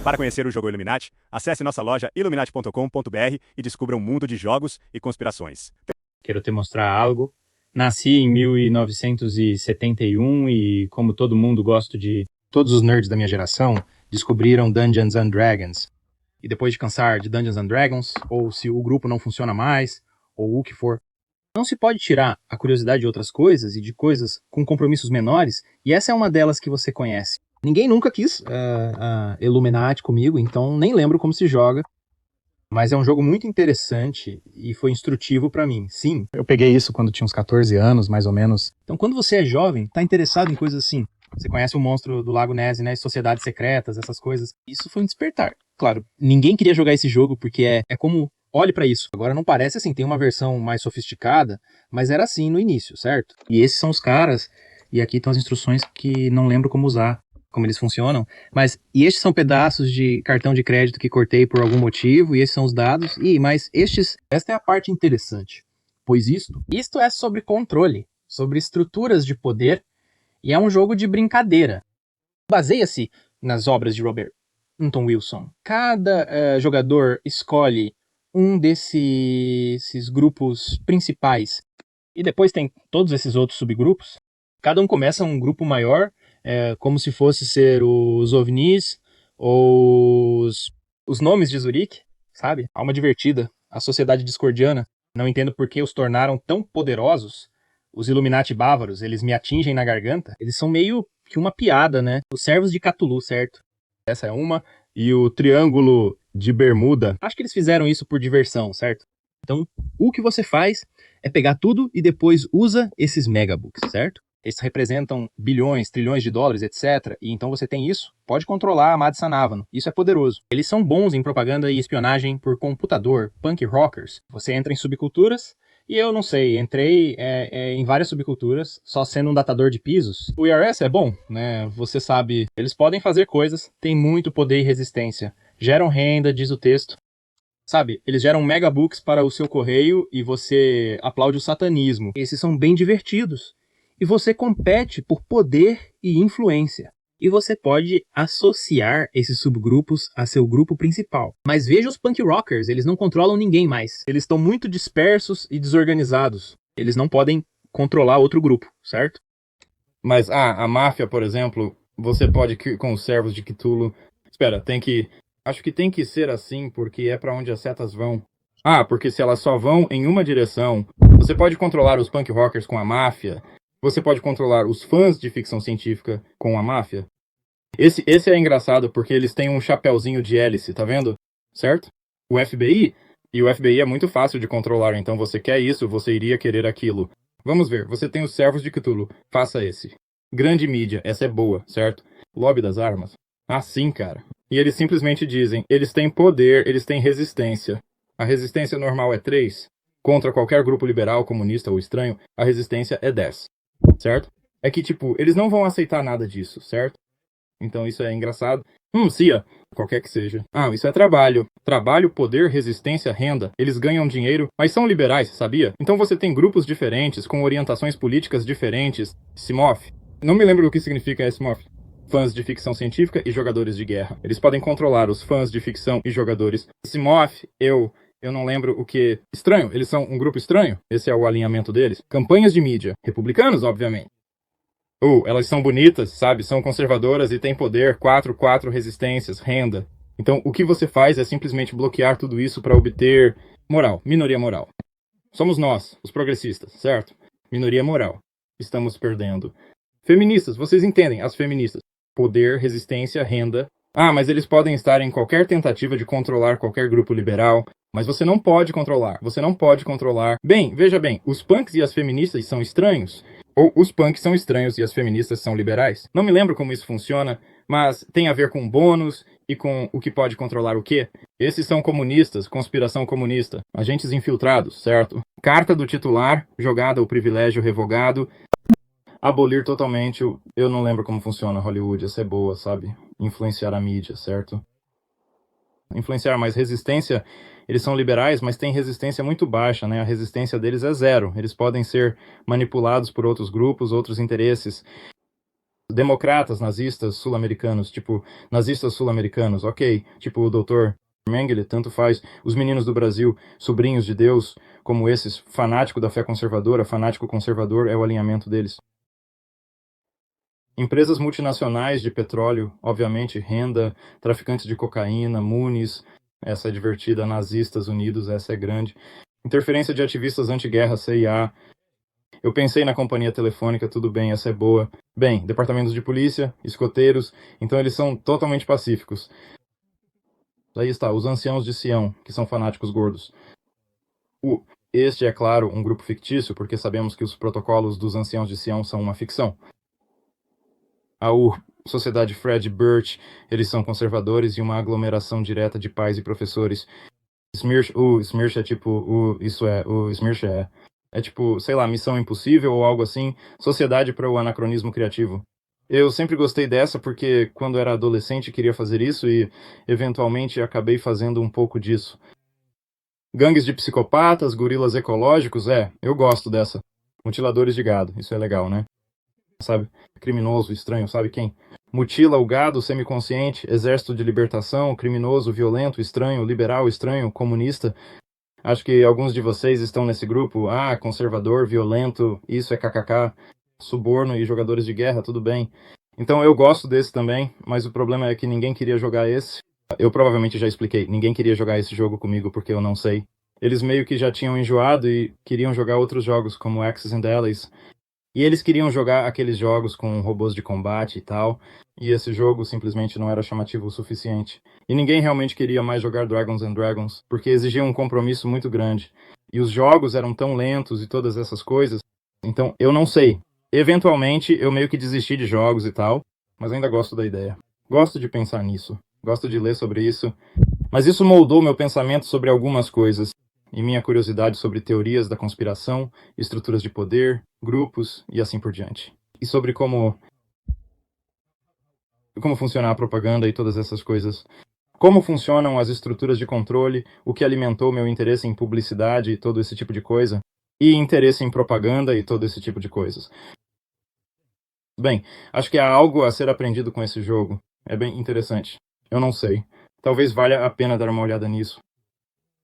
Para conhecer o jogo Illuminati, acesse nossa loja illuminati.com.br e descubra um mundo de jogos e conspirações. Quero te mostrar algo. Nasci em 1971 e, como todo mundo, gosto de... Todos os nerds da minha geração descobriram Dungeons and Dragons. E depois de cansar de Dungeons and Dragons, ou se o grupo não funciona mais, ou o que for, não se pode tirar a curiosidade de outras coisas e de coisas com compromissos menores, e essa é uma delas que você conhece. Ninguém nunca quis Illuminati comigo, então nem lembro como se joga. Mas é um jogo muito interessante e foi instrutivo pra mim. Sim, eu peguei isso quando tinha uns 14 anos, mais ou menos. Então, quando você é jovem, tá interessado em coisas assim. Você conhece o monstro do Lago Ness, né? Sociedades secretas, essas coisas. Isso foi um despertar. Claro, ninguém queria jogar esse jogo porque é como... Olhe pra isso. Agora não parece assim, tem uma versão mais sofisticada, mas era assim no início, certo? E esses são os caras, e aqui estão as instruções que não lembro como usar, como eles funcionam, e estes são pedaços de cartão de crédito que cortei por algum motivo, e esses são os dados, esta é a parte interessante, pois isto é sobre controle, sobre estruturas de poder, e é um jogo de brincadeira. Baseia-se nas obras de Robert Anton Wilson. Cada jogador escolhe um desses grupos principais, e depois tem todos esses outros subgrupos. Cada um começa um grupo maior, como se fosse ser os OVNIs ou os nomes de Zurique, sabe? Alma divertida, a sociedade discordiana. Não entendo por que os tornaram tão poderosos. Os Illuminati bávaros, eles me atingem na garganta. Eles são meio que uma piada, né? Os servos de Cthulhu, certo? Essa é uma. E o Triângulo de Bermuda. Acho que eles fizeram isso por diversão, certo? Então, o que você faz é pegar tudo e depois usa esses megabooks, certo? Eles representam bilhões, trilhões de dólares, etc. E então você tem isso, pode controlar a Madison Avenue. Isso é poderoso. Eles são bons em propaganda e espionagem por computador, punk rockers. Você entra em subculturas, e eu não sei, entrei em várias subculturas, só sendo um datador de pisos. O IRS é bom, né? Você sabe, eles podem fazer coisas, têm muito poder e resistência. Geram renda, diz o texto. Sabe, eles geram megabooks para o seu correio e você aplaude o satanismo. Esses são bem divertidos. E você compete por poder e influência. E você pode associar esses subgrupos a seu grupo principal. Mas veja os punk rockers, eles não controlam ninguém mais. Eles estão muito dispersos e desorganizados. Eles não podem controlar outro grupo, certo? Mas, a máfia, por exemplo, você pode com os servos de Cthulhu... Espera, acho que tem que ser assim, porque é pra onde as setas vão. Porque se elas só vão em uma direção, você pode controlar os punk rockers com a máfia... Você pode controlar os fãs de ficção científica com a máfia. Esse é engraçado porque eles têm um chapéuzinho de hélice, tá vendo? Certo? O FBI é muito fácil de controlar, então você quer isso, você iria querer aquilo. Vamos ver, você tem os servos de Cthulhu, faça esse. Grande mídia, essa é boa, certo? Lobby das armas. Sim, cara. E eles simplesmente dizem, eles têm poder, eles têm resistência. A resistência normal é 3. Contra qualquer grupo liberal, comunista ou estranho, a resistência é 10. Certo? É que, eles não vão aceitar nada disso, certo? Então isso é engraçado. CIA, qualquer que seja. Isso é trabalho. Trabalho, poder, resistência, renda. Eles ganham dinheiro, mas são liberais, sabia? Então você tem grupos diferentes, com orientações políticas diferentes. SIMOF. Não me lembro o que significa SIMOF. Fãs de ficção científica e jogadores de guerra. Eles podem controlar os fãs de ficção e jogadores. SIMOF, eu não lembro o que... Estranho, eles são um grupo estranho. Esse é o alinhamento deles. Campanhas de mídia. Republicanos, obviamente. Elas são bonitas, sabe? São conservadoras e têm poder, 4 resistências, renda. Então, o que você faz é simplesmente bloquear tudo isso para obter moral, minoria moral. Somos nós, os progressistas, certo? Minoria moral. Estamos perdendo. Feministas, vocês entendem, as feministas. Poder, resistência, renda. Mas eles podem estar em qualquer tentativa de controlar qualquer grupo liberal. Mas você não pode controlar. Você não pode controlar. Bem, veja bem, os punks e as feministas são estranhos. Ou os punks são estranhos e as feministas são liberais. Não me lembro como isso funciona, mas tem a ver com bônus e com o que pode controlar o quê. Esses são comunistas, conspiração comunista, agentes infiltrados, certo? Carta do titular, jogada o privilégio revogado, abolir totalmente o... Eu não lembro como funciona Hollywood, essa é boa, sabe? Influenciar a mídia, certo? Influenciar mais resistência, eles são liberais, mas têm resistência muito baixa, né? A resistência deles é 0. Eles podem ser manipulados por outros grupos, outros interesses. democratas, nazistas, sul-americanos, tipo, nazistas sul-americanos, ok, tipo o Dr. Mengele, tanto faz, os meninos do Brasil, sobrinhos de Deus, como esses, fanático da fé conservadora, fanático conservador é o alinhamento deles. Empresas multinacionais de petróleo, obviamente, renda, traficantes de cocaína, Muniz, essa é divertida, nazistas unidos, essa é grande. Interferência de ativistas anti-guerra, CIA. Eu pensei na companhia telefônica, tudo bem, essa é boa. Bem, departamentos de polícia, escoteiros, então eles são totalmente pacíficos. Daí está, os anciãos de Sião, que são fanáticos gordos. Este é, claro, um grupo fictício, porque sabemos que os protocolos dos anciãos de Sião são uma ficção. A Sociedade Fred Birch, eles são conservadores e uma aglomeração direta de pais e professores. Smirch é tipo, o Smirch é tipo, sei lá, Missão Impossível ou algo assim, Sociedade para o Anacronismo Criativo. Eu sempre gostei dessa porque quando era adolescente queria fazer isso e eventualmente acabei fazendo um pouco disso. Gangues de psicopatas, gorilas ecológicos, eu gosto dessa. Mutiladores de gado, isso é legal, né? Sabe? Criminoso, estranho, sabe quem? Mutila o gado semiconsciente, exército de libertação, criminoso, violento, estranho, liberal, estranho, comunista. Acho que alguns de vocês estão nesse grupo. Ah, conservador, violento, isso é kkk, suborno e jogadores de guerra, tudo bem. Então eu gosto desse também, mas o problema é que ninguém queria jogar esse. Eu provavelmente já expliquei, ninguém queria jogar esse jogo comigo porque eu não sei. Eles meio que já tinham enjoado e queriam jogar outros jogos como Axis and Allies. E eles queriam jogar aqueles jogos com robôs de combate e tal, e esse jogo simplesmente não era chamativo o suficiente. E ninguém realmente queria mais jogar Dragons and Dragons, porque exigia um compromisso muito grande. E os jogos eram tão lentos e todas essas coisas. Então, eu não sei. Eventualmente, eu meio que desisti de jogos e tal, mas ainda gosto da ideia. Gosto de pensar nisso. Gosto de ler sobre isso. Mas isso moldou meu pensamento sobre algumas coisas. E minha curiosidade sobre teorias da conspiração, estruturas de poder, grupos e assim por diante. E sobre como funciona a propaganda e todas essas coisas. Como funcionam as estruturas de controle, o que alimentou meu interesse em publicidade e todo esse tipo de coisa, e interesse em propaganda e todo esse tipo de coisas. Bem, acho que há algo a ser aprendido com esse jogo. É bem interessante. Eu não sei. Talvez valha a pena dar uma olhada nisso.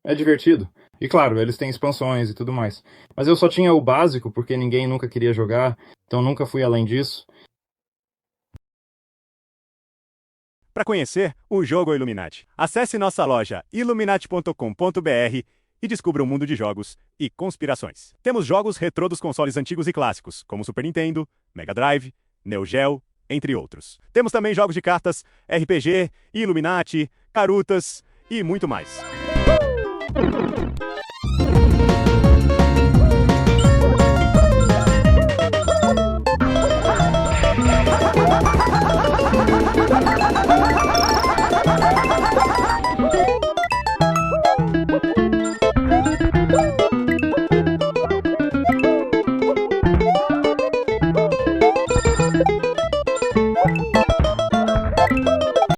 É divertido. E claro, eles têm expansões e tudo mais. Mas eu só tinha o básico porque ninguém nunca queria jogar, então nunca fui além disso. Para conhecer o jogo Illuminati, acesse nossa loja illuminati.com.br e descubra um mundo de jogos e conspirações. Temos jogos retrô dos consoles antigos e clássicos, como Super Nintendo, Mega Drive, Neo Geo, entre outros. Temos também jogos de cartas, RPG, Illuminati, carutas e muito mais.